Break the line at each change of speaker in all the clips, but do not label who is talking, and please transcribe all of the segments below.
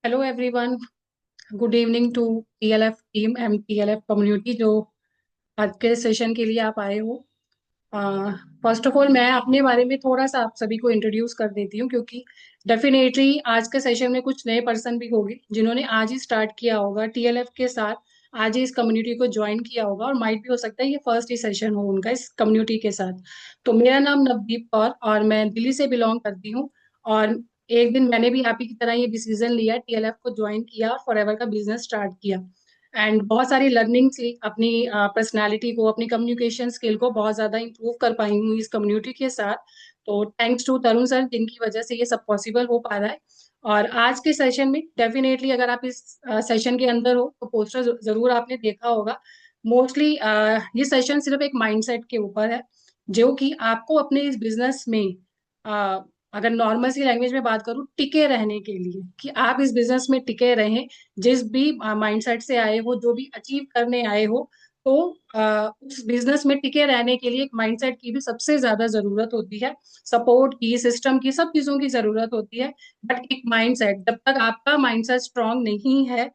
Hello everyone. Good evening to TLF team and TLF community जो आज के session के लिए आप आए हो। फर्स्ट ऑफ ऑल मैं अपने बारे में थोड़ा सा आप सभी को इंट्रोड्यूस कर देती हूँ, क्योंकि डेफिनेटली आज के सेशन में कुछ नए पर्सन भी होंगे जिन्होंने आज ही स्टार्ट किया होगा टीएलएफ के साथ, आज ही इस कम्युनिटी को ज्वाइन किया होगा और माइट भी हो सकता है ये फर्स्ट ही सेशन हो उनका इस कम्युनिटी के साथ। तो मेरा नाम नवदीप कौर और मैं दिल्ली से बिलोंग करती हूँ। और एक दिन मैंने भी आप ही की तरह ये डिसीजन लिया, टीएलएफ को ज्वाइन किया और फॉरएवर का बिजनेस स्टार्ट किया। एंड बहुत सारी लर्निंग्स ली, अपनी पर्सनालिटी को, अपनी कम्युनिकेशन स्किल को बहुत ज्यादा इंप्रूव कर पाई हूँ इस कम्युनिटी के साथ। तो थैंक्स टू तरुण सर जिनकी वजह से ये सब पॉसिबल हो पा रहा है। और आज के सेशन में डेफिनेटली अगर आप इस सेशन के अंदर हो तो पोस्टर जरूर आपने देखा होगा। मोस्टली ये सेशन सिर्फ एक माइंडसेट के ऊपर है, जो कि आपको अपने इस बिजनेस में अ, अगर नॉर्मल सी लैंग्वेज में बात करूँ, टिके रहने के लिए, कि आप इस बिजनेस में टिके रहें। जिस भी माइंडसेट से आए हो, जो भी अचीव करने आए हो, तो उस बिजनेस में टिके रहने के लिए एक माइंडसेट की भी सबसे ज्यादा जरूरत होती है। सपोर्ट की, सिस्टम की, सब चीजों की जरूरत होती है। बट एक माइंडसेट, जब तक आपका माइंडसेट स्ट्रांग नहीं है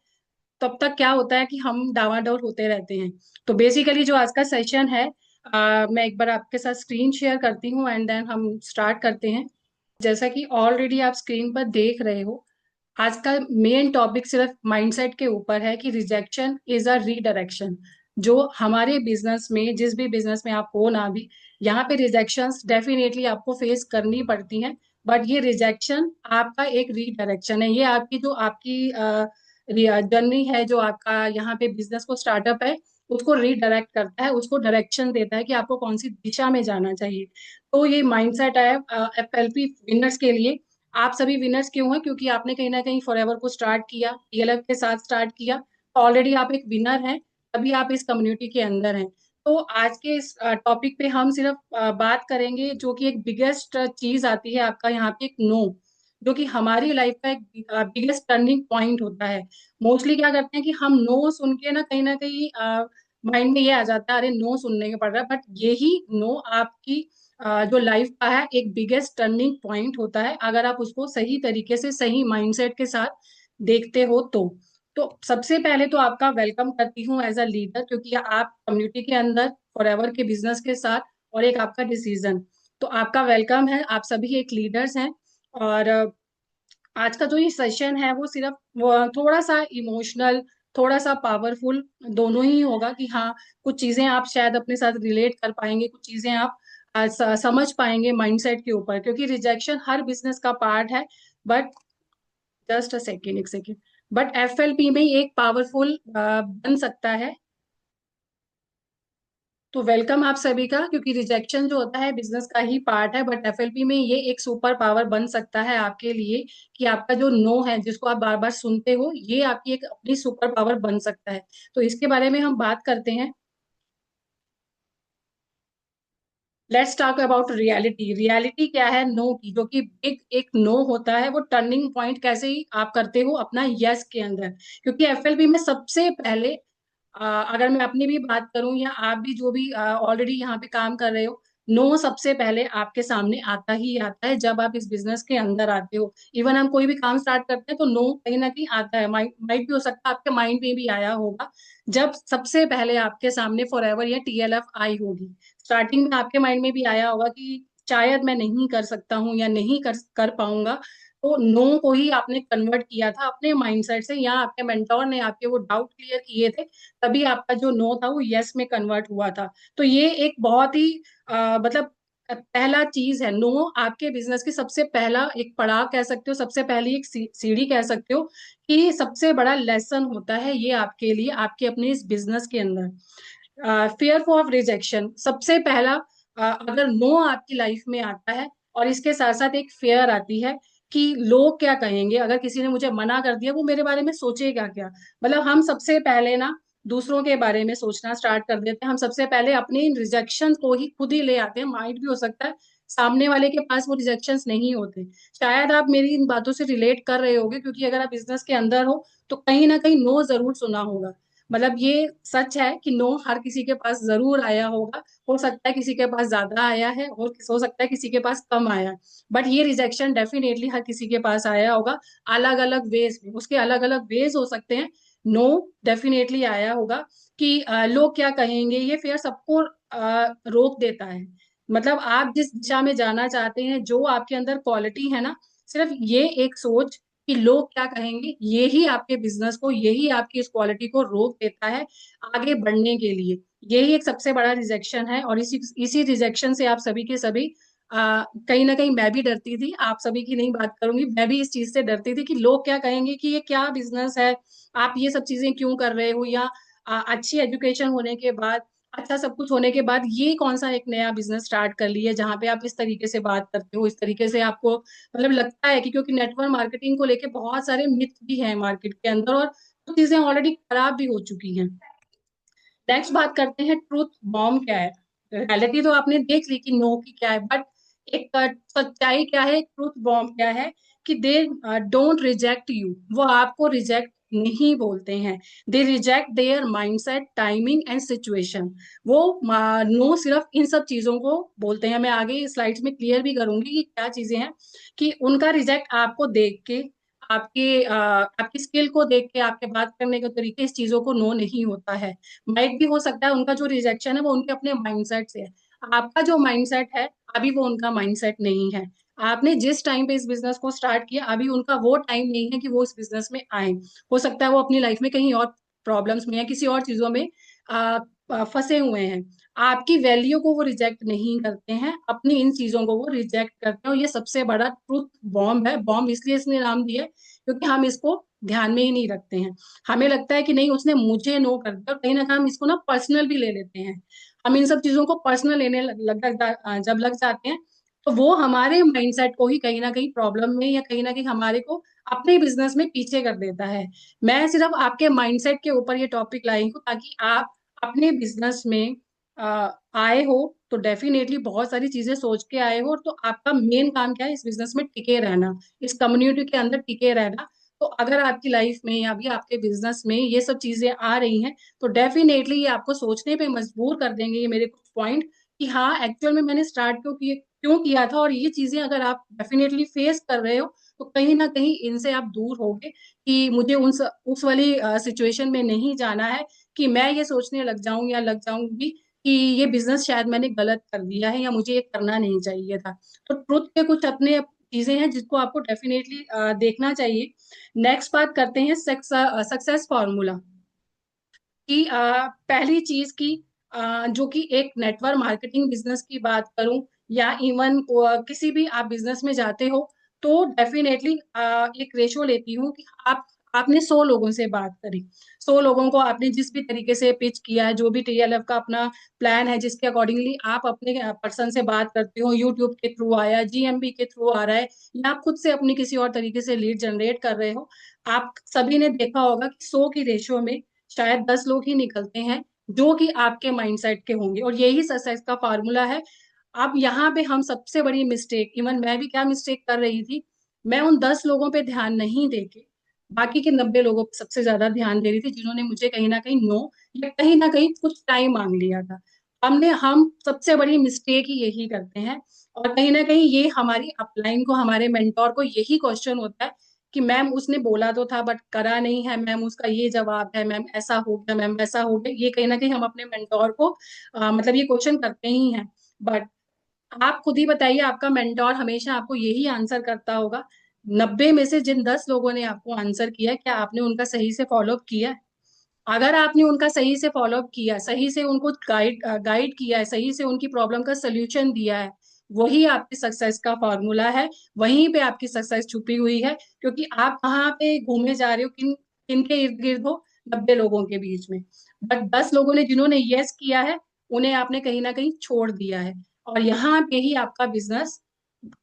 तब तक क्या होता है कि हम डावाडोल होते रहते हैं। तो बेसिकली जो आज का सेशन है, मैं एक बार आपके साथ स्क्रीन शेयर करती हूँ एंड देन हम स्टार्ट करते हैं। जैसा कि ऑलरेडी आप स्क्रीन पर देख रहे हो, आज का मेन टॉपिक सिर्फ माइंडसेट के ऊपर है कि रिजेक्शन इज अ रीडायरेक्शन। जो हमारे बिजनेस में, जिस भी बिजनेस में आप हो ना भी, यहाँ पे रिजेक्शंस डेफिनेटली आपको फेस करनी पड़ती हैं। बट ये रिजेक्शन आपका एक रीडायरेक्शन है। ये आपकी जो आपकी जर्नी है, जो आपका यहाँ पे बिजनेस को स्टार्टअप है, उसको रीडायरेक्ट करता है, उसको डायरेक्शन देता है कि आपको कौन सी दिशा में जाना चाहिए। तो ये माइंडसेट है एफएलपी विनर्स के लिए। आप सभी विनर्स क्यों हैं? क्योंकि आपने कहीं ना कहीं फॉरएवर को स्टार्ट किया, टीएलएफ के साथ स्टार्ट किया, तो ऑलरेडी आप एक विनर हैं, तभी आप इस कम्युनिटी के अंदर हैं। तो आज के इस टॉपिक पे हम सिर्फ बात करेंगे, जो कि एक बिगेस्ट चीज आती है आपका यहाँ पे, एक नो, जो कि हमारी लाइफ का एक बिगेस्ट टर्निंग पॉइंट होता है। मोस्टली क्या करते हैं कि हम नो सुन के ना कहीं माइंड में ये आ जाता है, अरे नो सुनने के पड़ रहा है। बट यही नो आपकी जो लाइफ का है एक बिगेस्ट टर्निंग पॉइंट होता है, अगर आप उसको सही तरीके से, सही माइंडसेट के साथ देखते हो तो सबसे पहले तो आपका वेलकम करती हूँ एज अ लीडर, क्योंकि आप कम्युनिटी के अंदर फॉरएवर के बिजनेस के साथ, और एक आपका डिसीजन, तो आपका वेलकम है। आप सभी एक लीडर्स हैं। और आज का जो ये सेशन है वो सिर्फ थोड़ा सा इमोशनल, थोड़ा सा पावरफुल, दोनों ही होगा। कि हाँ, कुछ चीजें आप शायद अपने साथ रिलेट कर पाएंगे, कुछ चीजें आप समझ पाएंगे माइंडसेट के ऊपर, क्योंकि रिजेक्शन हर बिजनेस का पार्ट है। बट जस्ट अ सेकेंड, एक सेकेंड। बट एफएलपी में एक पावरफुल बन सकता है। तो वेलकम आप सभी का, क्योंकि रिजेक्शन जो होता है बिजनेस का ही पार्ट है, बट एफएलपी में ये एक सुपर पावर बन सकता है आपके लिए। कि आपका जो नो है, जिसको आप बार बार सुनते हो, ये आपकी एक अपनी सुपर पावर बन सकता है। तो इसके बारे में हम बात करते हैं। Let's talk about reality. Reality क्या है नो की, जो कि बिग एक नो होता है, वो टर्निंग पॉइंट कैसे ही आप करते हो अपना यस के अंदर। क्योंकि एफएलपी में सबसे पहले, अगर मैं अपनी भी बात करूं या आप भी जो भी ऑलरेडी यहाँ पे काम कर रहे हो, नो सबसे पहले आपके सामने आता ही आता है जब आप इस बिजनेस के अंदर आते हो। इवन हम कोई भी काम स्टार्ट करते हैं तो नो कहीं ना कहीं आता है। माइट भी हो सकता है आपके माइंड में भी आया होगा, जब सबसे पहले आपके सामने फॉरएवर या टीएलएफ आई होगी। स्टार्टिंग में आपके माइंड में भी आया होगा कि शायद मैं नहीं कर सकता हूँ या नहीं कर कर पाऊंगा। तो नो को ही आपने कन्वर्ट किया था अपने माइंडसेट से, या आपके मेंटोर ने आपके वो डाउट क्लियर किए थे, तभी आपका जो नो था वो यस में कन्वर्ट हुआ था। तो ये एक बहुत ही मतलब पहला चीज है। नो आपके बिजनेस की सबसे पहला एक पड़ाव कह सकते हो, सबसे पहली एक सीढ़ी कह सकते हो, कि सबसे बड़ा लेसन होता है ये आपके लिए, आपके अपने इस बिजनेस के अंदर। फियर ऑफ रिजेक्शन सबसे पहला, अगर नो आपकी लाइफ में आता है, और इसके साथ साथ एक फेयर आती है कि लोग क्या कहेंगे, अगर किसी ने मुझे मना कर दिया, वो मेरे बारे में सोचेगा क्या। मतलब हम सबसे पहले ना दूसरों के बारे में सोचना स्टार्ट कर देते हैं। हम सबसे पहले अपने इन रिजेक्शन को ही खुद ही ले आते हैं। माइट भी हो सकता है सामने वाले के पास वो रिजेक्शंस नहीं होते। शायद आप मेरी इन बातों से रिलेट कर रहे होगे, क्योंकि अगर आप बिजनेस के अंदर हो तो कहीं ना कहीं नो जरूर सुना होगा। मतलब ये सच है कि नो हर किसी के पास जरूर आया होगा। हो सकता है किसी के पास ज्यादा आया है और हो सकता है किसी के पास कम आया है, बट ये रिजेक्शन डेफिनेटली हर किसी के पास आया होगा, अलग अलग वेज में। उसके अलग अलग वेज हो सकते हैं। नो डेफिनेटली आया होगा कि लोग क्या कहेंगे, ये फेयर सबको रोक देता है। मतलब आप जिस दिशा में जाना चाहते हैं, जो आपके अंदर क्वालिटी है ना, सिर्फ ये एक सोच कि लोग क्या कहेंगे, यही आपके बिजनेस को, यही आपकी इस क्वालिटी को रोक देता है आगे बढ़ने के लिए। यही एक सबसे बड़ा रिजेक्शन है, और इसी इसी रिजेक्शन से आप सभी के सभी कहीं ना कहीं मैं भी डरती थी। आप सभी की नहीं बात करूंगी, मैं भी इस चीज से डरती थी कि लोग क्या कहेंगे, कि ये क्या बिजनेस है, आप ये सब चीजें क्यों कर रहे हो, या अच्छी एजुकेशन होने के बाद, अच्छा सब कुछ होने के बाद ये कौन सा एक नया बिजनेस स्टार्ट कर लिया जहाँ पे आप इस तरीके से बात करते हो, इस तरीके से आपको मतलब लगता है कि, क्योंकि नेटवर्क मार्केटिंग को लेके बहुत सारे मिथ भी हैं मार्केट के अंदर, और तो चीजें ऑलरेडी खराब भी हो चुकी हैं। नेक्स्ट बात करते हैं ट्रूथ बॉम्ब क्या है। रियलिटी तो आपने देख ली कि नो की क्या है, बट एक सच्चाई क्या है, ट्रूथ बॉम्ब क्या है, कि दे डोंट रिजेक्ट यू, वो आपको रिजेक्ट नहीं बोलते हैं। दे reject there mindset, timing and situation. वो नो सिर्फ इन सब चीजों को बोलते हैं। मैं आगे स्लाइड्स में क्लियर भी करूंगी कि क्या चीजें हैं, कि उनका रिजेक्ट आपको देख के, आपकी स्किल को देख के, आपके बात करने के तरीके, इस चीजों को नो नहीं होता है। माइट भी हो सकता है उनका जो रिजेक्शन है वो उनके अपने माइंडसेट से है। आपका जो माइंडसेट है अभी वो उनका माइंडसेट नहीं है। आपने जिस टाइम पे इस बिजनेस को स्टार्ट किया, अभी उनका वो टाइम नहीं है कि वो इस बिजनेस में आए। हो सकता है वो अपनी लाइफ में कहीं और प्रॉब्लम्स में या किसी और चीजों में फंसे हुए हैं। आपकी वैल्यू को वो रिजेक्ट नहीं करते हैं, अपनी इन चीजों को वो रिजेक्ट करते हैं, और ये सबसे बड़ा ट्रूथ बॉम्ब है। बॉम्ब इसलिए इसने नाम दिया है क्योंकि हम इसको ध्यान में ही नहीं रखते हैं। हमें लगता है कि नहीं, उसने मुझे नो कर दिया, और कहीं ना कहीं हम इसको ना पर्सनल भी ले लेते हैं। हम इन सब चीजों को पर्सनल लेने जब लग जाते हैं, तो वो हमारे माइंडसेट को ही कहीं ना कहीं प्रॉब्लम में, या कहीं ना कहीं हमारे को अपने बिजनेस में पीछे कर देता है। मैं सिर्फ आपके माइंडसेट के ऊपर ये टॉपिक लाई हूँ ताकि आप अपने बिजनेस में आए हो तो डेफिनेटली बहुत सारी चीजें सोच के आए हो, तो आपका मेन काम क्या है, इस बिजनेस में टिके रहना, इस कम्युनिटी के अंदर टिके रहना। तो अगर आपकी लाइफ में या भी आपके बिजनेस में ये सब चीजें आ रही हैं, तो डेफिनेटली ये आपको सोचने पे मजबूर कर देंगे, ये मेरे कुछ पॉइंट, कि हाँ एक्चुअल में मैंने स्टार्ट क्यों किया था। और ये चीजें अगर आप डेफिनेटली फेस कर रहे हो, तो कहीं ना कहीं इनसे आप दूर होगे, कि मुझे उस वाली सिचुएशन में नहीं जाना है, कि मैं ये सोचने लग जाऊं या लग जाऊंगी कि ये बिजनेस शायद मैंने गलत कर दिया है, या मुझे ये करना नहीं चाहिए था। तो ट्रुथ के कुछ अपने चीजें हैं जिसको आपको डेफिनेटली देखना चाहिए। नेक्स्ट बात करते हैं सक्सेस फॉर्मूला की। पहली चीज की, जो कि एक नेटवर्क मार्केटिंग बिजनेस की बात करूं, या इवन किसी भी आप बिजनेस में जाते हो, तो डेफिनेटली एक रेशो लेती हूँ कि आपने 100 लोगों से बात करी, 100 लोगों को आपने जिस भी तरीके से पिच किया है, जो भी टीएलएफ का अपना प्लान है, जिसके अकॉर्डिंगली आप अपने पर्सन से बात करते हो, यूट्यूब के थ्रू आया, जीएमबी के थ्रू आ रहा है, या आप खुद से अपनी किसी और तरीके से लीड जनरेट कर रहे हो, आप सभी ने देखा होगा कि 100 की रेशियो में शायद 10 लोग ही निकलते हैं जो कि आपके माइंडसेट के होंगे, और यही सक्सेस का फार्मूला है। अब यहाँ पे हम सबसे बड़ी मिस्टेक, इवन मैं भी क्या मिस्टेक कर रही थी, मैं उन 10 लोगों पे ध्यान नहीं देके बाकी के 90 लोगों पे सबसे ज्यादा ध्यान दे रही थी, जिन्होंने मुझे कहीं ना कहीं नो, या कहीं ना कहीं कुछ टाइम मांग लिया था। हम सबसे बड़ी मिस्टेक ही यही करते हैं, और कहीं ना कहीं ये हमारी अपलाइन को, हमारे मेंटोर को यही क्वेश्चन होता है कि मैम उसने बोला तो था बट करा नहीं है, मैम उसका ये जवाब है, मैम ऐसा हो गया, मैम वैसा हो गया। ये कहीं ना कहीं हम अपने मेंटोर को मतलब ये क्वेश्चन करते ही हैं। बट आप खुद ही बताइए, आपका मेंटोर हमेशा आपको यही आंसर करता होगा। 90 में से जिन 10 लोगों ने आपको आंसर किया, क्या आपने उनका सही से फॉलोअप किया? अगर आपने उनका सही से फॉलोअप किया, सही से उनको गाइड किया है, सही से उनकी प्रॉब्लम का सोल्यूशन दिया है, वही आपकी सक्सेस का फॉर्मूला है। वहीं पे आपकी सक्सेस छुपी हुई है, क्योंकि आप कहाँ पे घूमे जा रहे हो, किन के इर्द गिर्द हो, 90 लोगों के बीच में। बट 10 लोगों ने जिन्होंने यस किया है, उन्हें आपने कहीं ना कहीं छोड़ दिया है, और यहाँ पे ही आपका बिजनेस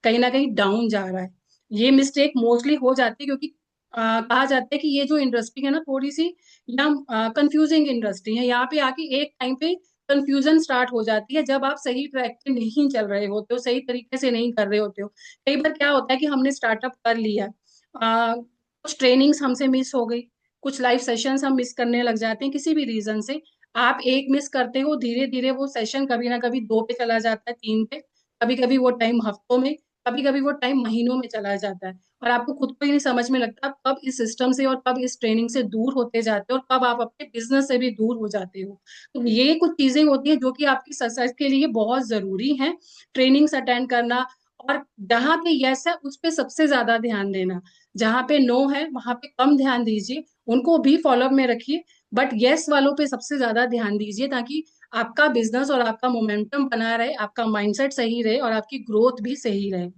कहीं ना कहीं डाउन जा रहा है। ये मिस्टेक मोस्टली हो जाती है, क्योंकि कहा जाता है कि ये जो इंडस्ट्री है ना, थोड़ी सी या कंफ्यूजिंग इंडस्ट्री है। यहाँ पे आके एक टाइम पे कंफ्यूजन स्टार्ट हो जाती है, जब आप सही ट्रैक पे नहीं चल रहे होते हो, सही तरीके से नहीं कर रहे होते हो। कई बार क्या होता है कि हमने स्टार्टअप कर लिया, कुछ ट्रेनिंग्स हमसे मिस हो गई, कुछ लाइव सेशंस हम मिस करने लग जाते हैं किसी भी रीजन से। आप एक मिस करते हो, धीरे धीरे वो सेशन कभी ना कभी 2 पे चला जाता है, 3 पे, कभी कभी वो टाइम हफ्तों में, कभी कभी वो टाइम महीनों में चला जाता है। और आपको खुद को ही नहीं समझ में लगता आप कब इस सिस्टम से और कब इस ट्रेनिंग से दूर होते जाते हो और कब आप अपने बिजनेस से भी दूर हो जाते हो। तो ये कुछ चीजें होती हैं जो कि आपकी सक्सेस के लिए बहुत जरूरी हैं। ट्रेनिंग्स अटेंड करना, और जहाँ पे यस है उस पे सबसे ज्यादा ध्यान देना, जहाँ पे नो है वहां पे कम ध्यान दीजिए, उनको भी फॉलोअप में रखिए, बट यस वालों पे सबसे ज्यादा ध्यान दीजिए, ताकि आपका बिजनेस और आपका मोमेंटम बना रहे, आपका माइंडसेट सही रहे और आपकी ग्रोथ भी सही रहे।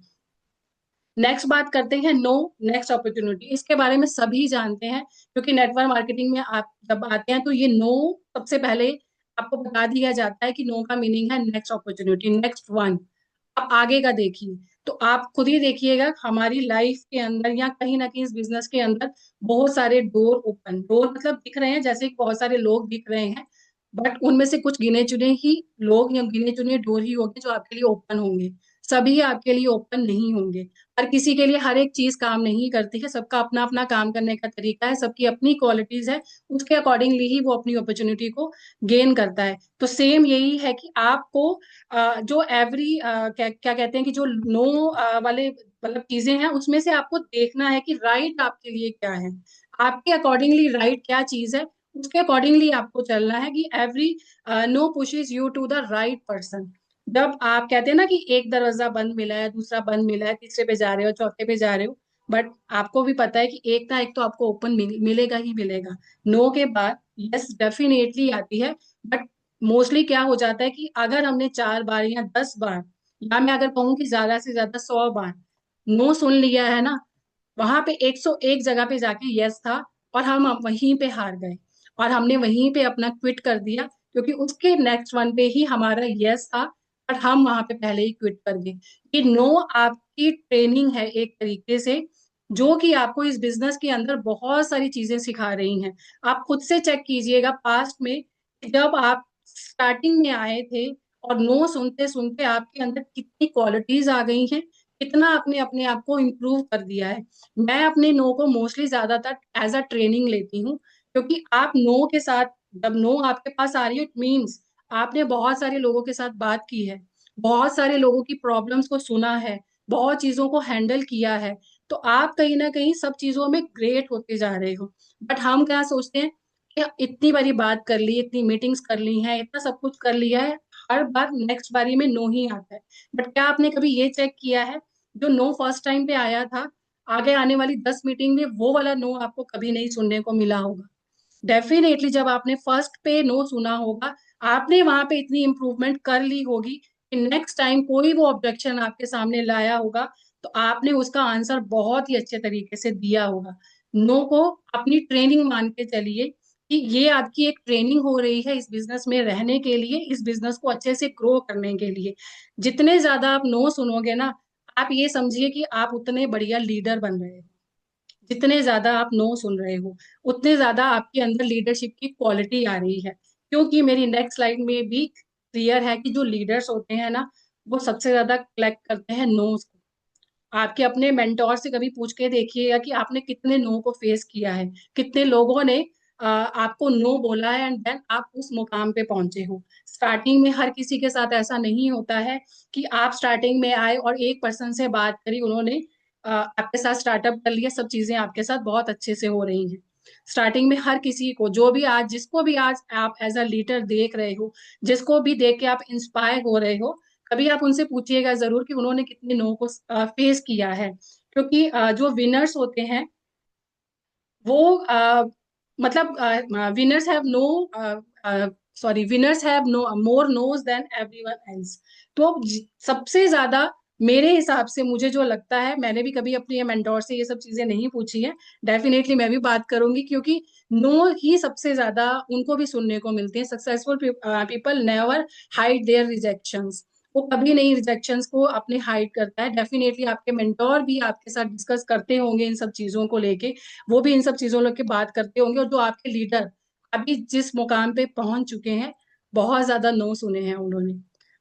नेक्स्ट बात करते हैं नो नेक्स्ट अपॉर्चुनिटी। इसके बारे में सभी जानते हैं, क्योंकि नेटवर्क मार्केटिंग में आप जब आते हैं तो ये नो सबसे पहले आपको बता दिया जाता है कि नो का मीनिंग है नेक्स्ट अपॉर्चुनिटी, नेक्स्ट वन। आप आगे का देखिए। तो आप खुद ही देखिएगा हमारी लाइफ के अंदर या कहीं ना कहीं इस बिजनेस के अंदर बहुत सारे डोर ओपन, डोर मतलब दिख रहे हैं जैसे कि बहुत सारे लोग दिख रहे हैं, बट उनमें से कुछ गिने चुने ही लोग या गिने चुने डोर ही होंगे जो आपके लिए ओपन होंगे। सभी आपके लिए ओपन नहीं होंगे। हर किसी के लिए हर एक चीज काम नहीं करती है, सबका अपना अपना काम करने का तरीका है, सबकी अपनी क्वालिटीज है, उसके अकॉर्डिंगली ही वो अपनी अपॉर्चुनिटी को गेन करता है। तो सेम यही है कि आपको जो एवरी क्या क्या कहते हैं कि जो नो वाले मतलब चीजें हैं उसमें से आपको देखना है कि राइट आपके लिए क्या है, आपके अकॉर्डिंगली राइट क्या चीज है, उसके अकॉर्डिंगली आपको चलना है कि every no pushes you to the right person. जब आप कहते हैं ना कि एक दरवाजा बंद मिला है, दूसरा बंद मिला है, तीसरे पे जा रहे हो, चौथे पे जा रहे हो, बट आपको भी पता है कि एक ना एक तो आपको ओपन मिलेगा ही मिलेगा। नो के बाद यस डेफिनेटली आती है, बट मोस्टली क्या हो जाता है कि अगर हमने 4 बार या 10 बार, या मैं अगर कहूँ कि ज्यादा से ज्यादा 100 बार नो सुन लिया है ना, वहां पे 101 जगह पे जाके यस था और हम वहीं पे हार गए, और हमने वहीं पे अपना क्विट कर दिया, क्योंकि उसके नेक्स्ट वन पे ही हमारा यस था और हम वहां पे पहले ही क्विट कर गए। कि नो आपकी ट्रेनिंग है एक तरीके से, जो कि आपको इस बिजनेस के अंदर बहुत सारी चीजें सिखा रही हैं। आप खुद से चेक कीजिएगा पास्ट में, जब आप स्टार्टिंग में आए थे और नो सुनते सुनते आपके अंदर कितनी क्वालिटीज आ गई हैं, कितना आपने अपने आप को इम्प्रूव कर दिया है। मैं अपने नो को मोस्टली ज्यादातर एज अ ट्रेनिंग लेती हूँ, क्योंकि आप नो के साथ, जब नो आपके पास आ रही है, इट मीन्स आपने बहुत सारे लोगों के साथ बात की है, बहुत सारे लोगों की प्रॉब्लम्स को सुना है, बहुत चीजों को हैंडल किया है, तो आप कहीं ना कहीं सब चीजों में ग्रेट होते जा रहे हो। बट हम क्या सोचते हैं कि इतनी बारी बात कर ली, इतनी मीटिंग्स कर ली हैं, इतना सब कुछ कर लिया है, हर बार नेक्स्ट बारी में नो ही आता है। बट क्या आपने कभी ये चेक किया है, जो नो फर्स्ट टाइम पे आया था, आगे आने वाली 10 मीटिंग में वो वाला नो आपको कभी नहीं सुनने को मिला होगा। डेफिनेटली जब आपने फर्स्ट पे नो सुना होगा, आपने वहां पे इतनी इंप्रूवमेंट कर ली होगी कि नेक्स्ट टाइम कोई वो ऑब्जेक्शन आपके सामने लाया होगा तो आपने उसका आंसर बहुत ही अच्छे तरीके से दिया होगा। नो को अपनी ट्रेनिंग मान के चलिए, कि ये आपकी एक ट्रेनिंग हो रही है इस बिजनेस में रहने के लिए, इस बिजनेस को अच्छे से ग्रो करने के लिए। जितने ज्यादा आप नो सुनोगे ना, आप ये समझिए कि आप उतने बढ़िया लीडर बन रहे हो। जितने ज्यादा आप नो सुन रहे हो, उतने ज्यादा आपके अंदर लीडरशिप की क्वालिटी आ रही है। क्योंकि मेरी नेक्स्ट स्लाइड में भी क्लियर है कि जो लीडर्स होते हैं ना, वो सबसे ज्यादा कलेक्ट करते हैं नोज को। आपके अपने मेंटोर से कभी पूछ के देखिएगा कि आपने कितने नो को फेस किया है, कितने लोगों ने आपको नो बोला है एंड देन आप उस मुकाम पे पहुंचे हो। स्टार्टिंग में हर किसी के साथ ऐसा नहीं होता है कि आप स्टार्टिंग में आए और एक पर्सन से बात करी, उन्होंने आपके साथ स्टार्टअप कर लिया, सब चीजें आपके साथ बहुत अच्छे से हो रही हैं। स्टार्टिंग में हर किसी को, जो भी आज जिसको भी आज आप एज अ लीडर देख रहे हो, जिसको भी देख के आप इंस्पायर हो रहे हो, कभी आप उनसे पूछिएगा जरूर कि उन्होंने कितने नो को फेस किया है। क्योंकि जो विनर्स होते हैं वो मतलब winners have no sorry winners have no more noes than everyone else. तो सबसे ज्यादा मेरे हिसाब से मुझे जो लगता है, मैंने भी कभी अपने मेंटोर से ये सब चीजें नहीं पूछी है, डेफिनेटली मैं भी बात करूंगी, क्योंकि नो ही सबसे ज्यादा उनको भी सुनने को मिलती है। Successful people never hide their rejections, वो कभी नहीं रिजेक्शंस को अपने हाइड करता है। डेफिनेटली आपके मेंटोर भी आपके साथ डिस्कस करते होंगे इन सब चीजों को लेके, वो भी इन सब चीजों लेके बात करते होंगे। और जो आपके लीडर अभी जिस मुकाम पे पहुंच चुके हैं, बहुत ज्यादा नो सुने हैं उन्होंने,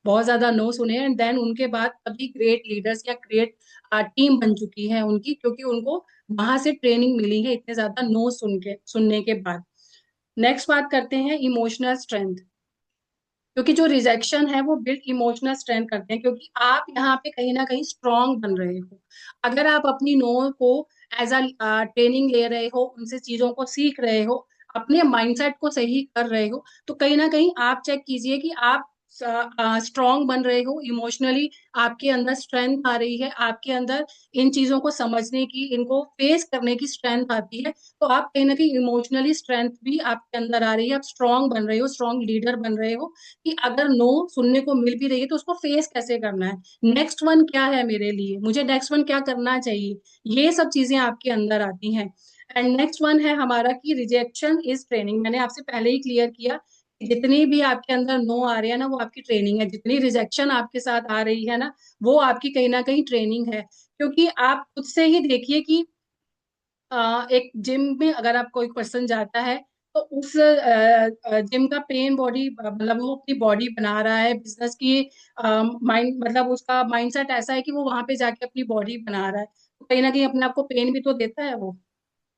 बहुत ज्यादा नो सुने हैं, एंड देन उनके बाद अभी ग्रेट लीडर्स या ग्रेट टीम बन चुकी है उनकी, क्योंकि उनको वहां से ट्रेनिंग मिली है इतने ज्यादा नो सुनने के बाद। नेक्स्ट बात करते हैं इमोशनल स्ट्रेंथ। क्योंकि जो रिजेक्शन है वो बिल्ड इमोशनल स्ट्रेंथ करते हैं, क्योंकि आप यहाँ पे कहीं ना कहीं स्ट्रांग बन रहे हो। अगर आप अपनी नो को एज अ ट्रेनिंग ले रहे हो, उनसे चीजों को सीख रहे हो, अपने माइंडसेट को सही कर रहे हो, तो कहीं ना कहीं आप चेक कीजिए कि आप स्ट्रांग बन रहे हो इमोशनली। आपके अंदर स्ट्रेंथ आ रही है, आपके अंदर इन चीजों को समझने की, इनको फेस करने की स्ट्रेंथ आती है। तो आप कहीं ना कहीं इमोशनली स्ट्रेंथ भी आपके अंदर आ रही है, आप स्ट्रांग बन रहे हो, स्ट्रांग लीडर बन रहे हो कि अगर नो सुनने को मिल भी रही है तो उसको फेस कैसे करना है, नेक्स्ट वन क्या है मेरे लिए, मुझे नेक्स्ट वन क्या करना चाहिए। ये सब चीजें आपके अंदर आती हैं। एंड नेक्स्ट वन है हमारा कि रिजेक्शन इज ट्रेनिंग। मैंने आपसे पहले ही क्लियर किया कि जितनी भी आपके अंदर नो आ रही है ना, वो आपकी ट्रेनिंग है। जितनी रिजेक्शन आपके साथ आ रही है ना, वो आपकी कहीं ना कहीं ट्रेनिंग है। क्योंकि आप खुद से ही देखिए कि एक जिम में अगर आप कोई पर्सन जाता है, तो उस जिम का पेन बॉडी, मतलब वो अपनी बॉडी बना रहा है बिजनेस की, माइंड मतलब उसका माइंडसेट ऐसा है कि वो वहां पे जाके अपनी बॉडी बना रहा है, तो कहीं ना कहीं अपने आप को पेन भी तो देता है वो।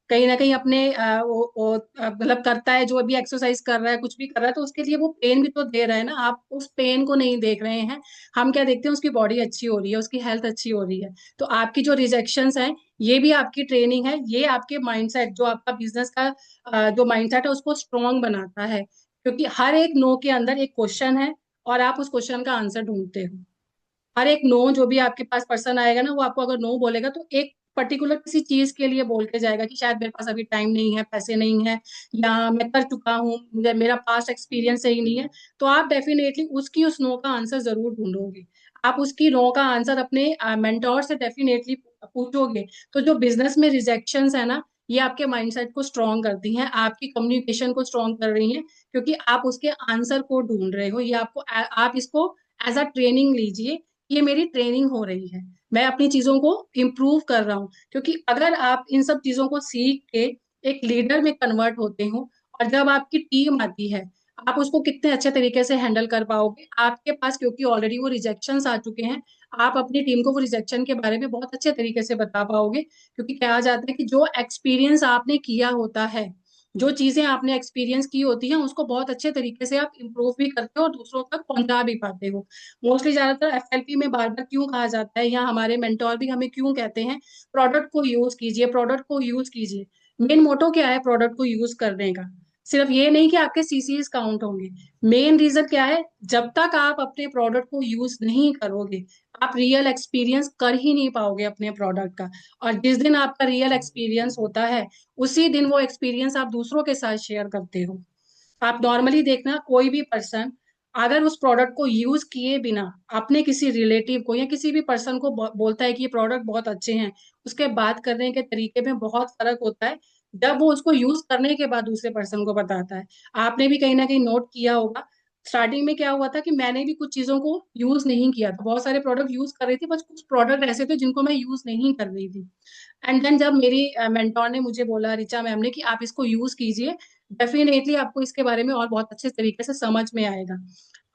कहीं ना कहीं अपने मतलब करता है, जो अभी एक्सरसाइज कर रहा है, कुछ भी कर रहा है, तो उसके लिए वो पेन भी तो दे रहा है ना। आप उस पेन को नहीं देख रहे हैं, हम क्या देखते हैं, उसकी बॉडी अच्छी हो रही है, उसकी हेल्थ अच्छी हो रही है। तो आपकी जो रिजेक्शंस हैं, ये भी आपकी ट्रेनिंग है। ये आपके माइंडसेट, जो आपका बिजनेस का जो माइंडसेट है, उसको स्ट्रॉन्ग बनाता है। क्योंकि हर एक नो के अंदर एक क्वेश्चन है, और आप उस क्वेश्चन का आंसर ढूंढते हो। हर एक नो जो भी आपके पास पर्सन आएगा ना, वो आपको अगर नो बोलेगा तो एक पर्टिकुलर किसी चीज के लिए बोल के जाएगा कि शायद मेरे पास अभी टाइम नहीं है, पैसे नहीं है, या मैं कर चुका हूँ, मेरा पास्ट एक्सपीरियंस सही नहीं है। तो आप डेफिनेटली उसकी उस नो का आंसर जरूर ढूंढोगे। आप उसकी नो का आंसर अपने मेंटोर से डेफिनेटली पूछोगे। तो जो बिजनेस में रिजेक्शंस है ना, ये आपके माइंडसेट को स्ट्रॉन्ग करती हैं, आपकी कम्युनिकेशन को स्ट्रॉन्ग कर रही हैं। क्योंकि आप उसके आंसर को ढूंढ रहे हो। ये आपको, आप इसको एज अ ट्रेनिंग लीजिए। ये मेरी ट्रेनिंग हो रही है, मैं अपनी चीजों को इम्प्रूव कर रहा हूँ। क्योंकि अगर आप इन सब चीजों को सीख के एक लीडर में कन्वर्ट होते हो, और जब आपकी टीम आती है, आप उसको कितने अच्छे तरीके से हैंडल कर पाओगे आपके पास, क्योंकि ऑलरेडी वो रिजेक्शंस आ चुके हैं। आप अपनी टीम को वो रिजेक्शन के बारे में बहुत अच्छे तरीके से बता पाओगे। क्योंकि कहा जाता है कि जो एक्सपीरियंस आपने किया होता है, जो चीजें आपने एक्सपीरियंस की होती हैं, उसको बहुत अच्छे तरीके से आप इम्प्रूव भी करते हो और दूसरों तक पहुंचा भी पाते हो। मोस्टली ज्यादातर एफएलपी में बार बार क्यों कहा जाता है, या हमारे मेंटोर भी हमें क्यों कहते हैं, प्रोडक्ट को यूज कीजिए, प्रोडक्ट को यूज कीजिए। मेन मोटो क्या है प्रोडक्ट को यूज करने का? सिर्फ ये नहीं कि आपके सीसीज काउंट होंगे। मेन रीजन क्या है, जब तक आप अपने प्रोडक्ट को यूज नहीं करोगे, आप रियल एक्सपीरियंस कर ही नहीं पाओगे अपने प्रोडक्ट का। और जिस दिन आपका रियल एक्सपीरियंस होता है, उसी दिन वो एक्सपीरियंस आप दूसरों के साथ शेयर करते हो। आप नॉर्मली देखना, कोई भी पर्सन अगर उस प्रोडक्ट को यूज किए बिना अपने किसी रिलेटिव को या किसी भी पर्सन को बोलता है कि ये प्रोडक्ट बहुत अच्छे हैं, उसके बात करने के तरीके में बहुत फर्क होता है। जब वो उसको यूज करने के बाद दूसरे पर्सन को बताता है। आपने भी कहीं ना कहीं नोट किया होगा, स्टार्टिंग में क्या हुआ था कि मैंने भी कुछ चीजों को यूज नहीं किया था, बहुत सारे प्रोडक्ट यूज कर रही थी, बस कुछ प्रोडक्ट ऐसे थे जिनको मैं यूज नहीं कर रही थी। एंड देन जब मेरी मेंटोर ने मुझे बोला, रिचा मैम ने, कि आप इसको यूज कीजिए, डेफिनेटली आपको इसके बारे में और बहुत अच्छे तरीके से समझ में आएगा।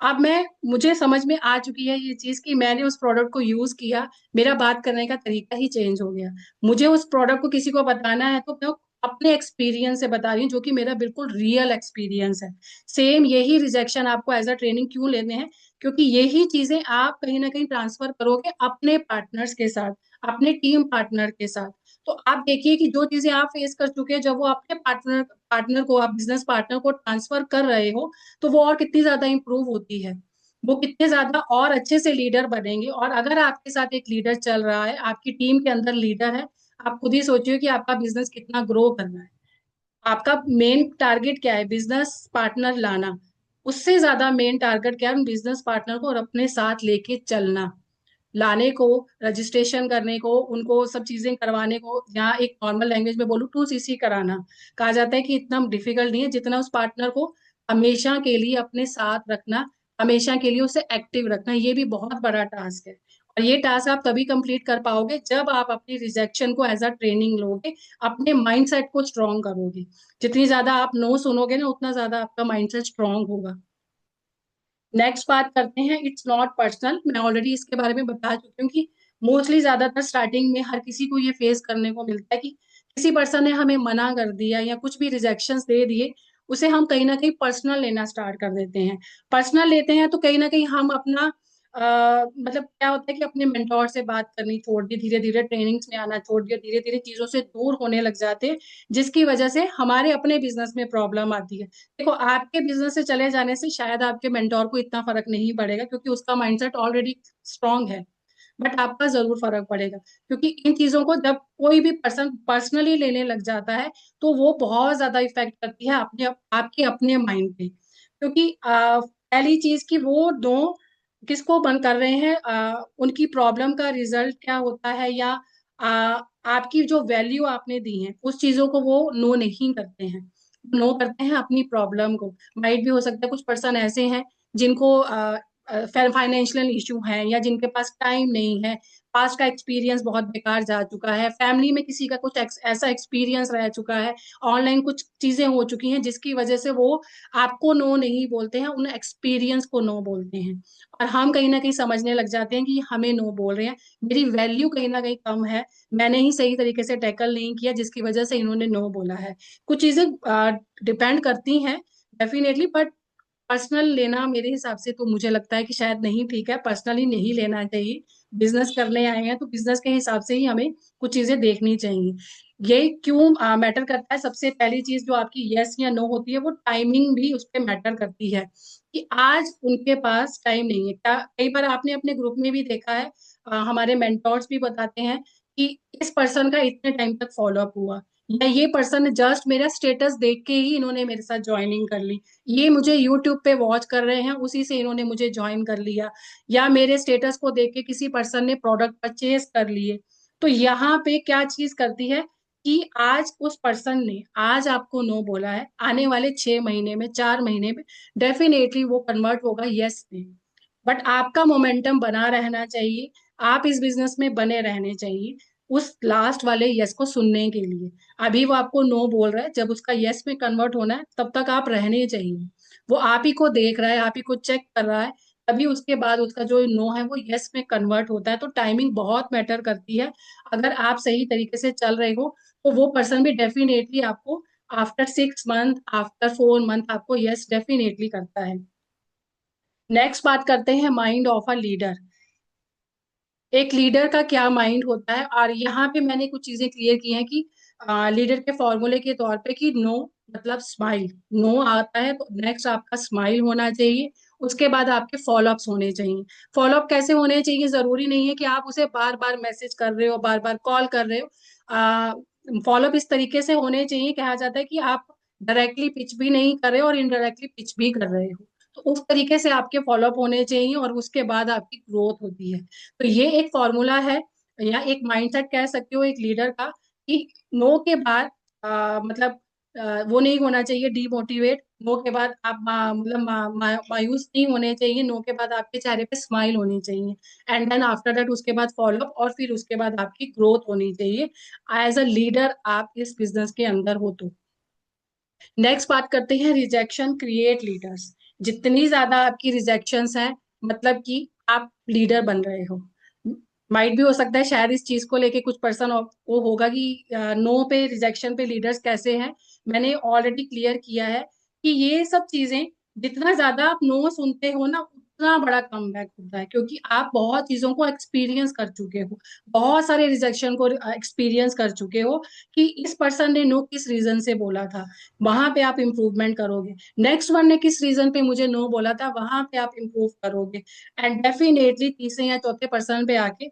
अब मैं मुझे समझ में आ चुकी है ये चीज कि मैंने उस प्रोडक्ट को यूज किया, मेरा बात करने का तरीका ही चेंज हो गया। मुझे उस प्रोडक्ट को किसी को बताना है तो मैं अपने एक्सपीरियंस से बता रही हूँ, जो कि मेरा बिल्कुल रियल एक्सपीरियंस है। सेम यही रिजेक्शन आपको एज अ ट्रेनिंग क्यों लेने हैं, क्योंकि यही चीजें आप कहीं ना कहीं ट्रांसफर करोगे अपने पार्टनर्स के साथ, अपने टीम पार्टनर के साथ। तो आप देखिए कि जो चीजें आप फेस कर चुके हैं, जब वो अपने पार्टनर पार्टनर को, आप बिजनेस पार्टनर को ट्रांसफर कर रहे हो, तो वो और कितनी ज्यादा इंप्रूव होती है, वो कितने ज्यादा और अच्छे से लीडर बनेंगे। और अगर आपके साथ एक लीडर चल रहा है, आपकी टीम के अंदर लीडर है, आप खुद ही सोचिए कि आपका बिजनेस कितना ग्रो करना है। आपका मेन टारगेट क्या है, बिजनेस पार्टनर लाना। उससे ज्यादा मेन टारगेट क्या है, बिजनेस पार्टनर को और अपने साथ लेके चलना, लाने को, रजिस्ट्रेशन करने को, उनको सब चीजें करवाने को। यहाँ एक नॉर्मल लैंग्वेज में बोलूँ, 2CC कराना। कहा जाता है कि इतना डिफिकल्ट नहीं है जितना उस पार्टनर को हमेशा के लिए अपने साथ रखना, हमेशा के लिए उसे एक्टिव रखना, ये भी बहुत बड़ा टास्क है। और ये टास्क आप तभी कंप्लीट कर पाओगे जब आप अपनी रिजेक्शन को एज अ ट्रेनिंग लोगे, अपने माइंडसेट को स्ट्रॉन्ग करोगे। जितनी ज्यादा आप नो सुनोगे ना, उतना ज्यादा आपका माइंडसेट स्ट्रॉन्ग होगा। नेक्स्ट बात करते हैं, इट्स नॉट पर्सनल। मैं ऑलरेडी इसके बारे में बता चुकी हूँ कि मोस्टली ज्यादातर स्टार्टिंग में हर किसी को ये फेस करने को मिलता है कि किसी पर्सन ने हमें मना कर दिया या कुछ भी रिजेक्शंस दे दिए, उसे हम कहीं ना कहीं पर्सनल लेना स्टार्ट कर देते हैं। पर्सनल लेते हैं तो कहीं ना कहीं हम अपना मतलब क्या होता है कि अपने मेंटोर से बात करनी छोड़ दी, धीरे धीरे ट्रेनिंग्स में आना छोड़ दिया, धीरे धीरे चीजों से दूर होने लग जाते हैं, जिसकी वजह से हमारे अपने बिजनेस में प्रॉब्लम आती है। देखो, आपके बिजनेस से चले जाने से शायद आपके मेंटोर को इतना फर्क नहीं पड़ेगा, क्योंकि उसका माइंडसेट ऑलरेडी स्ट्रांग है। बट आपका जरूर फर्क पड़ेगा, क्योंकि इन चीजों को जब कोई भी पर्सन पर्सनली लेने लग जाता है, तो वो बहुत ज्यादा इफेक्ट करती है अपने आपके अपने माइंड पे। क्योंकि पहली चीज कि वो दो किसको बंद कर रहे हैं, उनकी प्रॉब्लम का रिजल्ट क्या होता है, या आपकी जो वैल्यू आपने दी है उस चीजों को वो नो नहीं करते हैं। नो करते हैं अपनी प्रॉब्लम को। माइट भी हो सकता है कुछ पर्सन ऐसे हैं जिनको फाइनेंशियल इशू है, या जिनके पास टाइम नहीं है, पास्ट का एक्सपीरियंस बहुत बेकार जा चुका है, फैमिली में किसी का कुछ ऐसा एक्सपीरियंस रह चुका है, ऑनलाइन कुछ चीजें हो चुकी हैं जिसकी वजह से वो आपको नो नहीं बोलते हैं, उन एक्सपीरियंस को नो बोलते हैं। और हम कहीं ना कहीं समझने लग जाते हैं कि हमें नो बोल रहे हैं, मेरी वैल्यू कहीं ना कहीं कम है, मैंने ही सही तरीके से टैकल नहीं किया जिसकी वजह से इन्होंने नो बोला है। कुछ चीजें डिपेंड करती हैं डेफिनेटली, बट पर्सनल लेना मेरे हिसाब से तो मुझे लगता है कि शायद नहीं ठीक है, पर्सनली नहीं लेना चाहिए। बिजनेस करने आए हैं तो बिजनेस के हिसाब से ही हमें कुछ चीजें देखनी चाहिए। ये क्यों मैटर करता है? सबसे पहली चीज जो आपकी यस या नो होती है, वो टाइमिंग भी उस पर मैटर करती है, कि आज उनके पास टाइम नहीं है क्या। कई बार आपने अपने ग्रुप में भी देखा है, हमारे मेंटोर्स भी बताते हैं कि इस पर्सन का इतने टाइम तक फॉलोअप हुआ, या ये पर्सन जस्ट मेरा स्टेटस देख के ही इन्होंने मेरे साथ ज्वाइनिंग कर ली, ये मुझे यूट्यूब पे वॉच कर रहे हैं उसी से इन्होंने मुझे ज्वाइन कर लिया, या मेरे स्टेटस को देख के किसी पर्सन ने प्रोडक्ट परचेज कर लिए। तो यहाँ पे क्या चीज करती है कि आज उस पर्सन ने आज आपको नो बोला है, आने वाले 6 महीने में, 4 महीने में डेफिनेटली वो कन्वर्ट होगा यस में। बट आपका मोमेंटम बना रहना चाहिए, आप इस बिजनेस में बने रहने चाहिए उस लास्ट वाले यस को सुनने के लिए। अभी वो आपको नो बोल रहा है, जब उसका यस में कन्वर्ट होना है तब तक आप रहने चाहिए। वो आप ही को देख रहा है, आप ही को चेक कर रहा है, तभी उसके बाद उसका जो नो है वो यस में कन्वर्ट होता है। तो टाइमिंग बहुत मैटर करती है। अगर आप सही तरीके से चल रहे हो तो वो पर्सन भी डेफिनेटली आपको आफ्टर 6 मंथ, आफ्टर 4 मंथ आपको यस डेफिनेटली करता है। नेक्स्ट बात करते हैं माइंड ऑफ अ लीडर। एक लीडर का क्या माइंड होता है, और यहाँ पे मैंने कुछ चीजें क्लियर की हैं कि लीडर के फॉर्मूले के तौर पे कि नो मतलब स्माइल। नो आता है तो नेक्स्ट आपका स्माइल होना चाहिए, उसके बाद आपके फॉलोअप्स होने चाहिए। फॉलोअप कैसे होने चाहिए? जरूरी नहीं है कि आप उसे बार बार मैसेज कर रहे हो, बार बार कॉल कर रहे हो। फॉलोअप इस तरीके से होने चाहिए, कहा जाता है कि आप डायरेक्टली पिच भी नहीं कर रहे हो और इनडायरेक्टली पिच भी कर रहे हो। तो उस तरीके से आपके फॉलोअप होने चाहिए, और उसके बाद आपकी ग्रोथ होती है। तो ये एक फॉर्मूला है, या एक माइंडसेट कह सकते हो एक लीडर का, कि नो के बाद मतलब वो नहीं होना चाहिए डीमोटिवेट। नो के बाद आप मतलब मायूस नहीं होने चाहिए। नो के बाद आपके चेहरे पे स्माइल होनी चाहिए, एंड देन आफ्टर दैट उसके बाद फॉलोअप, और फिर उसके बाद आपकी ग्रोथ होनी चाहिए एज अ लीडर आप इस बिजनेस के अंदर हो तो। नेक्स्ट बात करते हैं रिजेक्शन क्रिएट लीडर्स। जितनी ज्यादा आपकी रिजेक्शंस हैं, मतलब कि आप लीडर बन रहे हो। माइट भी हो सकता है शायद इस चीज को लेके कुछ पर्सन वो होगा कि नो पे रिजेक्शन पे लीडर्स कैसे हैं। मैंने ऑलरेडी क्लियर किया है कि ये सब चीजें, जितना ज्यादा आप नो सुनते हो ना, उतना बड़ा कमबैक होता है, क्योंकि आप बहुत चीजों को एक्सपीरियंस कर चुके हो, बहुत सारे रिजेक्शन को एक्सपीरियंस कर चुके हो, कि इस पर्सन ने नो किस रीजन से बोला था, वहां पे आप इम्प्रूवमेंट करोगे। नेक्स्ट वन ने किस रीजन पे मुझे नो बोला था, वहां पे आप इम्प्रूव करोगे। एंड डेफिनेटली तीसरे या चौथे पर्सन पे आके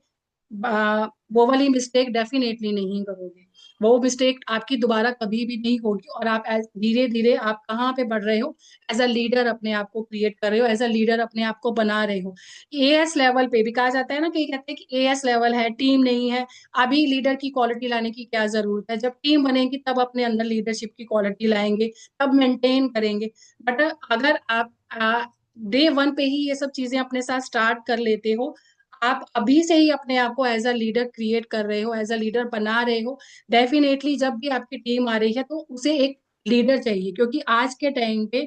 वो वाली मिस्टेक डेफिनेटली नहीं करोगे। वो मिस्टेक आपकी दोबारा कभी भी नहीं होगी, और आप धीरे धीरे आप कहाँ पे बढ़ रहे हो, एज अ लीडर अपने आप को क्रिएट कर रहे हो, एज अ लीडर अपने आप को बना रहे हो। एएस लेवल पे भी कहा जाता है ना, कई कहते हैं कि एएस लेवल है, टीम नहीं है, अभी लीडर की क्वालिटी लाने की क्या जरूरत है? जब टीम बनेगी तब अपने अंदर लीडरशिप की क्वालिटी लाएंगे, तब मेंटेन करेंगे। बट अगर आप डे वन पे ही ये सब चीजें अपने साथ स्टार्ट कर लेते हो, आप अभी से ही अपने आप को एज अ लीडर क्रिएट कर रहे हो, एज अ लीडर बना रहे हो, डेफिनेटली जब भी आपकी टीम आ रही है तो उसे एक लीडर चाहिए। क्योंकि आज के टाइम पे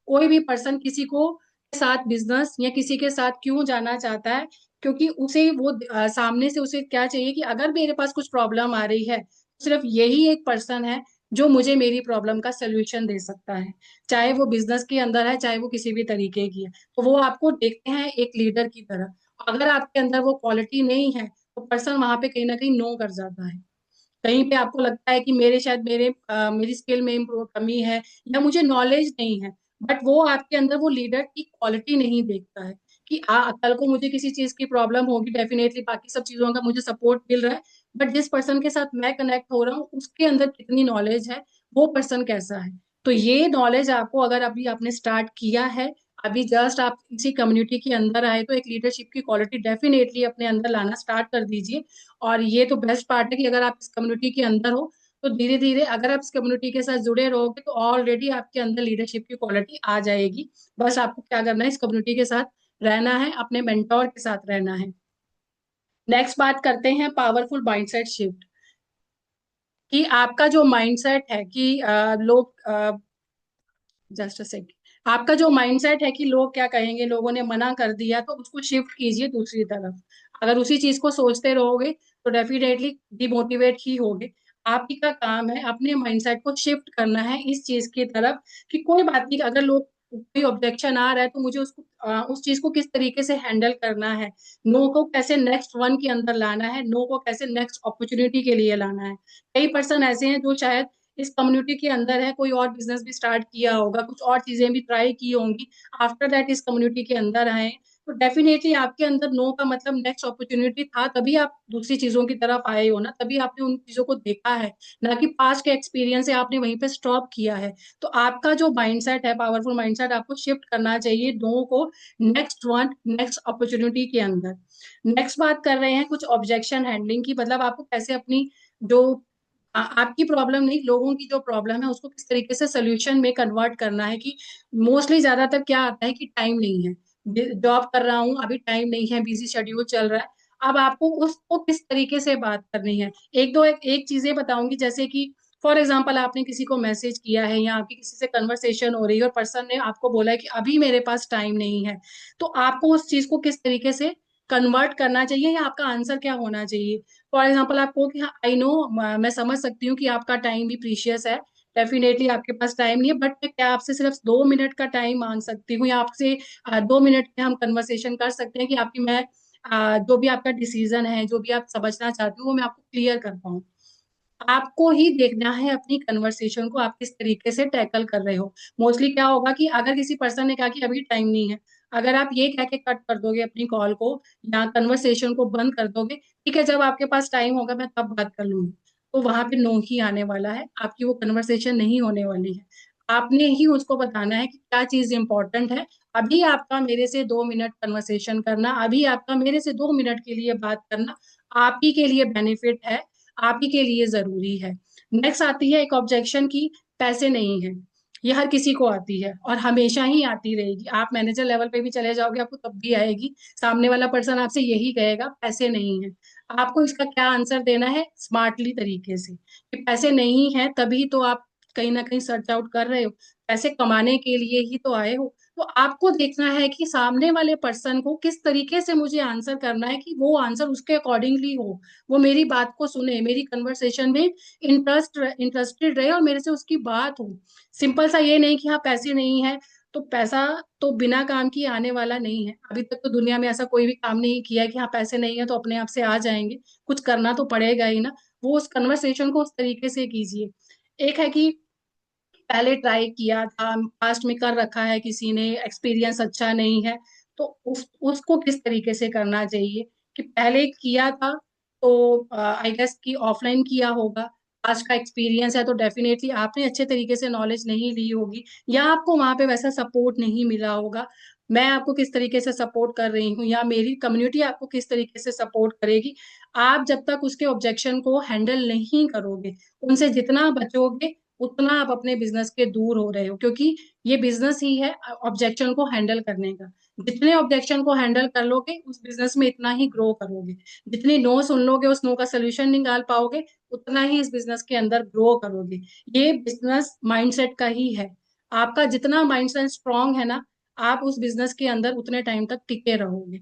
कोई भी पर्सन किसी को के साथ बिजनेस या किसी के साथ क्यों जाना चाहता है, क्योंकि उसे वो सामने से उसे क्या चाहिए कि अगर मेरे पास कुछ प्रॉब्लम आ रही है तो सिर्फ यही एक पर्सन है जो मुझे मेरी प्रॉब्लम का सोल्यूशन दे सकता है, चाहे वो बिजनेस के अंदर है चाहे वो किसी भी तरीके की है। तो वो आपको देखते हैं एक लीडर की तरह। अगर आपके अंदर वो क्वालिटी नहीं है तो पर्सन वहां पे कहीं ना कहीं नो कर जाता है। कहीं पे आपको लगता है कि मेरे शायद मेरी स्किल में इम्प्रूव कमी है या मुझे नॉलेज नहीं है, बट वो आपके अंदर वो लीडर की क्वालिटी नहीं देखता है कि कल को मुझे किसी चीज की प्रॉब्लम होगी, डेफिनेटली बाकी सब चीजों का मुझे सपोर्ट मिल रहा है, बट जिस पर्सन के साथ मैं कनेक्ट हो रहा हूँ उसके अंदर कितनी नॉलेज है, वो पर्सन कैसा है। तो ये नॉलेज आपको, अगर अभी आपने स्टार्ट किया है, अभी जस्ट आप इसी कम्युनिटी के अंदर आए, तो एक लीडरशिप की क्वालिटी डेफिनेटली अपने अंदर लाना स्टार्ट कर दीजिए। और ये तो बेस्ट पार्ट है कि अगर आप इस कम्युनिटी के अंदर हो तो धीरे धीरे अगर आप इस कम्युनिटी के साथ जुड़े रहोगे तो ऑलरेडी आपके अंदर लीडरशिप की क्वालिटी आ जाएगी। बस आपको क्या करना है, इस कम्युनिटी के साथ रहना है, अपने मेंटोर के साथ रहना है। नेक्स्ट बात करते हैं पावरफुल माइंडसेट शिफ्ट। कि आपका जो माइंडसेट है कि लोग, जस्ट अ सेकंड, आपका जो माइंडसेट है कि लोग क्या कहेंगे, लोगों ने मना कर दिया, तो उसको शिफ्ट कीजिए दूसरी तरफ। अगर उसी चीज को सोचते रहोगे तो डेफिनेटली डिमोटिवेट ही होगे। आप ही का काम है अपने माइंडसेट को शिफ्ट करना है इस चीज की तरफ कि कोई बात नहीं, अगर लोग कोई ऑब्जेक्शन आ रहा है तो मुझे उसको उस चीज को किस तरीके से हैंडल करना है, नो को कैसे नेक्स्ट वन के अंदर लाना है, नो को कैसे नेक्स्ट अपॉर्चुनिटी के लिए लाना है। कई पर्सन ऐसे हैं जो शायद इस कम्युनिटी के अंदर है, कोई और बिजनेस भी स्टार्ट किया होगा, कुछ और चीजें भी ट्राई की होंगी, आफ्टर दैट इस कम्युनिटी के अंदर आए, तो डेफिनेटली आपके अंदर नो का मतलब नेक्स्ट अपॉर्चुनिटी था, तभी आप दूसरी चीजों की तरफ आए हो ना, तभी आपने उन चीजों को देखा है, ना कि पास्ट के एक्सपीरियंस से आपने वहीं पे स्टॉप किया है। तो आपका जो माइंडसेट है, पावरफुल माइंडसेट, आपको शिफ्ट करना चाहिए नो को नेक्स्ट वन, नेक्स्ट अपॉर्चुनिटी के अंदर। नेक्स्ट बात कर रहे हैं कुछ ऑब्जेक्शन हैंडलिंग की, मतलब आपको कैसे अपनी जो आपकी प्रॉब्लम नहीं, लोगों की जो प्रॉब्लम है उसको किस तरीके से सोल्यूशन में कन्वर्ट करना है। कि मोस्टली ज्यादातर क्या आता है कि टाइम नहीं है, जॉब कर रहा हूँ अभी, टाइम नहीं है, बिजी शेड्यूल चल रहा है। अब आपको उसको किस तरीके से बात करनी है, एक चीजें बताऊंगी, जैसे कि फॉर एग्जाम्पल आपने किसी को मैसेज किया है या आपकी किसी से कन्वर्सेशन हो रही है और पर्सन ने आपको बोला है कि अभी मेरे पास टाइम नहीं है, तो आपको उस चीज को किस तरीके से कन्वर्ट करना चाहिए या आपका आंसर क्या होना चाहिए। फॉर एग्जाम्पल आप कहो कि हाँ आई नो, मैं समझ सकती हूँ कि आपका टाइम भी प्रीशियस है, डेफिनेटली आपके पास टाइम नहीं है, बट मैं क्या आपसे सिर्फ 2 मिनट का टाइम मांग सकती हूँ, या आपसे 2 मिनट में हम कन्वर्सेशन कर सकते हैं कि आपकी मैं जो भी आपका डिसीजन है, जो भी आप समझना चाहते हो वो मैं आपको क्लियर कर पाऊँ। आपको ही देखना है अपनी कन्वर्सेशन को आप किस तरीके से टैकल कर रहे हो। मोस्टली क्या होगा कि अगर किसी पर्सन ने कहा कि अभी टाइम नहीं है, अगर आप ये कह के कट कर दोगे अपनी कॉल को या कन्वर्सेशन को बंद कर दोगे, ठीक है जब आपके पास टाइम होगा मैं तब बात कर लूंगी, तो वहां पे नो ही आने वाला है, आपकी वो कन्वर्सेशन नहीं होने वाली है। आपने ही उसको बताना है कि क्या चीज इंपॉर्टेंट है। अभी आपका मेरे से 2 मिनट कन्वर्सेशन करना, अभी आपका मेरे से 2 मिनट के लिए बात करना आप ही के लिए बेनिफिट है, आप ही के लिए जरूरी है। नेक्स्ट आती है एक ऑब्जेक्शन की, पैसे नहीं है। ये हर किसी को आती है और हमेशा ही आती रहेगी, आप मैनेजर लेवल पे भी चले जाओगे आपको तब भी आएगी। सामने वाला पर्सन आपसे यही कहेगा पैसे नहीं है। आपको इसका क्या आंसर देना है स्मार्टली तरीके से कि पैसे नहीं है तभी तो आप कहीं ना कहीं सर्च आउट कर रहे हो, पैसे कमाने के लिए ही तो आए हो। तो आपको देखना है कि सामने वाले पर्सन को किस तरीके से मुझे आंसर करना है कि वो आंसर उसके अकॉर्डिंगली हो, वो मेरी बात को सुने, मेरी कन्वर्सेशन में इंटरेस्टेड रहे और मेरे से उसकी बात हो। सिंपल सा ये नहीं कि हाँ पैसे नहीं है, तो पैसा तो बिना काम किए आने वाला नहीं है। अभी तक तो दुनिया में ऐसा कोई भी काम नहीं किया है कि हाँ पैसे नहीं है तो अपने आप से आ जाएंगे, कुछ करना तो पड़ेगा ही ना। वो उस कन्वर्सेशन को उस तरीके से कीजिए। एक है कि पहले ट्राई किया था, पास्ट में कर रखा है किसी ने, एक्सपीरियंस अच्छा नहीं है, तो उसको किस तरीके से करना चाहिए। कि पहले किया था तो आई गेस कि ऑफलाइन किया होगा, पास्ट का एक्सपीरियंस है तो डेफिनेटली आपने अच्छे तरीके से नॉलेज नहीं ली होगी, या आपको वहां पे वैसा सपोर्ट नहीं मिला होगा। मैं आपको किस तरीके से सपोर्ट कर रही हूँ या मेरी कम्युनिटी आपको किस तरीके से सपोर्ट करेगी, आप जब तक उसके ऑब्जेक्शन को हैंडल नहीं करोगे, उनसे जितना बचोगे उतना आप अपने बिजनेस के दूर हो रहे हो, क्योंकि ये बिजनेस ही है ऑब्जेक्शन को हैंडल करने का। जितने ऑब्जेक्शन को हैंडल कर लोगे उस बिजनेस में इतना ही ग्रो करोगे, जितनी नो सुन लोगे उस नो का सोल्यूशन निकाल पाओगे, उतना ही इस बिजनेस के अंदर ग्रो करोगे। ये बिजनेस माइंडसेट का ही है। आपका जितना माइंडसेट स्ट्रांग है ना, आप उस बिजनेस के अंदर उतने टाइम तक टिके रहोगे।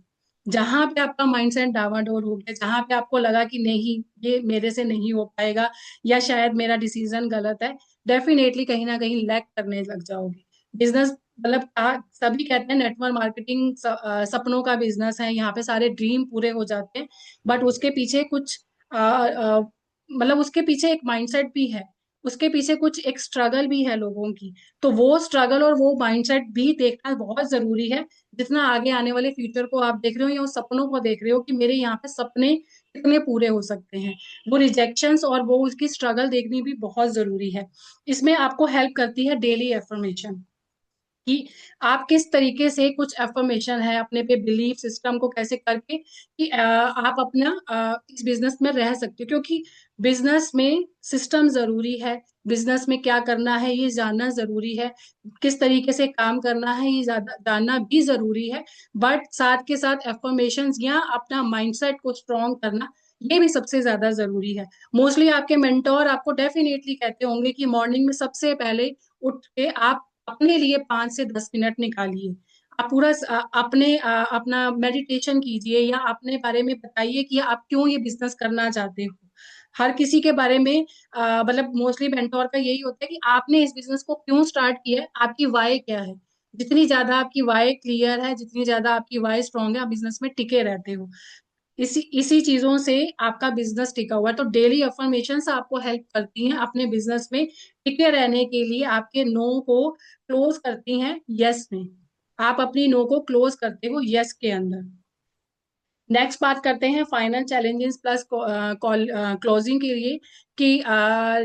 जहां पे आपका माइंडसेट डावाडोल हो गया, जहां पे आपको लगा कि नहीं ये मेरे से नहीं हो पाएगा या शायद मेरा डिसीजन गलत है, डेफिनेटली कहीं ना कहीं लैग करने लग जाओगे। बिजनेस मतलब सभी कहते हैं नेटवर्क मार्केटिंग सपनों का बिजनेस है, यहाँ पे सारे ड्रीम पूरे हो जाते हैं, बट उसके पीछे कुछ मतलब उसके पीछे एक माइंडसेट भी है, उसके पीछे कुछ एक स्ट्रगल भी है लोगों की। तो वो स्ट्रगल और वो माइंडसेट भी देखना बहुत जरूरी है। जितना आगे आने वाले फ्यूचर को आप देख रहे हो या उस सपनों को देख रहे हो कि मेरे यहाँ पे सपने कितने पूरे हो सकते हैं, वो रिजेक्शंस और वो उसकी स्ट्रगल देखनी भी बहुत जरूरी है। इसमें आपको हेल्प करती है डेली एफर्मेशन, कि आप किस तरीके से कुछ एफर्मेशन है अपने पे बिलीफ सिस्टम को कैसे करके कि आप अपना इस बिजनेस में रह सकते हो, क्योंकि बिजनेस में सिस्टम जरूरी है, बिजनेस में क्या करना है ये जानना जरूरी है, किस तरीके से काम करना है ये ज्यादा जानना भी जरूरी है, बट साथ के साथ एफर्मेशंस या अपना माइंडसेट को स्ट्रॉन्ग करना ये भी सबसे ज्यादा जरूरी है। मोस्टली आपके मेंटोर आपको डेफिनेटली कहते होंगे कि मॉर्निंग में सबसे पहले उठ के आप अपने लिए 5 से 10 मिनट निकालिए, आप पूरा अपने अपना मेडिटेशन कीजिए या अपने बारे में बताइए कि आप क्यों ये बिजनेस करना चाहते हो। हर किसी के बारे में मतलब मोस्टली मेंटोर का यही होता है कि आपने इस बिजनेस को क्यों स्टार्ट किया है, आपकी वाई क्या है। जितनी ज्यादा आपकी वाई क्लियर है, जितनी ज्यादा आपकी वाई स्ट्रांग है, आप बिजनेस में टिके रहते हो। इसी इसी चीजों से आपका बिजनेस टिका हुआ है। तो डेली अफर्मेशंस आपको हेल्प करती हैं अपने बिजनेस में टिके रहने के लिए, आपके नो को क्लोज करती हैं यस में। आप अपनी नो को क्लोज करते हो यस के अंदर। नेक्स्ट बात करते हैं फाइनल चैलेंजेस प्लस क्लोजिंग के लिए, कि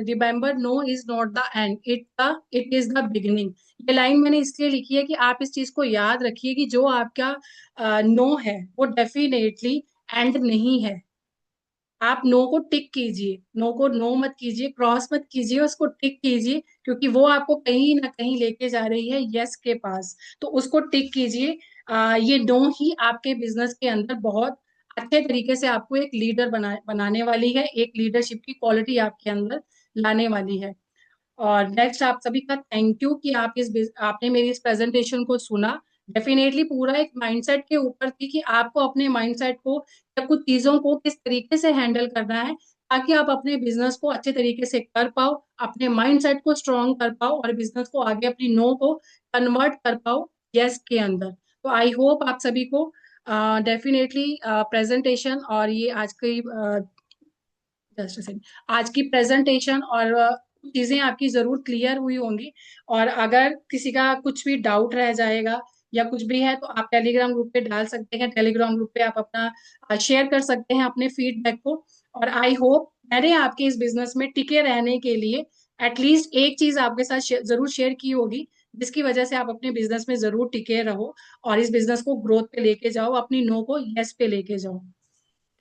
remember no is not the end, it is the beginning. ये लाइन मैंने इसलिए लिखी है कि आप इस चीज को याद रखिए कि जो आपका नो है वो डेफिनेटली एंड नहीं है। आप नो को टिक कीजिए, नो को नो मत कीजिए, क्रॉस मत कीजिए, उसको टिक कीजिए, क्योंकि वो आपको कहीं ना कहीं लेके जा रही है यस के पास। तो उसको टिक कीजिए। ये नो ही आपके बिजनेस के अंदर बहुत अच्छे तरीके से आपको एक लीडर बनाने वाली है, एक लीडरशिप की क्वालिटी आपके अंदर लाने वाली है। और नेक्स्ट आप सभी का थैंक यू कि आपने मेरी इस प्रेजेंटेशन को सुना। डेफिनेटली पूरा एक माइंडसेट के ऊपर थी कि आपको अपने माइंडसेट को या कुछ चीजों को किस तरीके से हैंडल करना है, ताकि आप अपने बिजनेस को अच्छे तरीके से कर पाओ, अपने माइंडसेट को स्ट्रॉन्ग कर पाओ और बिजनेस को आगे अपनी नो को कन्वर्ट कर पाओ यस के अंदर। तो आई होप आप सभी को डेफिनेटली प्रेजेंटेशन और ये आज की जस्ट सेकंड, आज की प्रेजेंटेशन और चीजें आपकी जरूर क्लियर हुई होंगी। और अगर किसी का कुछ भी डाउट रह जाएगा या कुछ भी है तो आप टेलीग्राम ग्रुप पे डाल सकते हैं, टेलीग्राम ग्रुप पे आप अपना शेयर कर सकते हैं अपने फीडबैक को। और आई होप मैंने आपके इस बिजनेस में टिके रहने के लिए एटलीस्ट एक चीज आपके साथ जरूर शेयर की होगी, जिसकी वजह से आप अपने बिजनेस में जरूर टिके रहो और इस बिजनेस को ग्रोथ पे लेके जाओ, अपनी नो को यस पे लेके जाओ।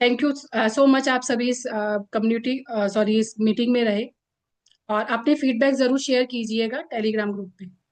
थैंक यू सो मच, आप सभी इस कम्युनिटी सॉरी इस मीटिंग में रहे और अपने फीडबैक जरूर शेयर कीजिएगा टेलीग्राम ग्रुप पे।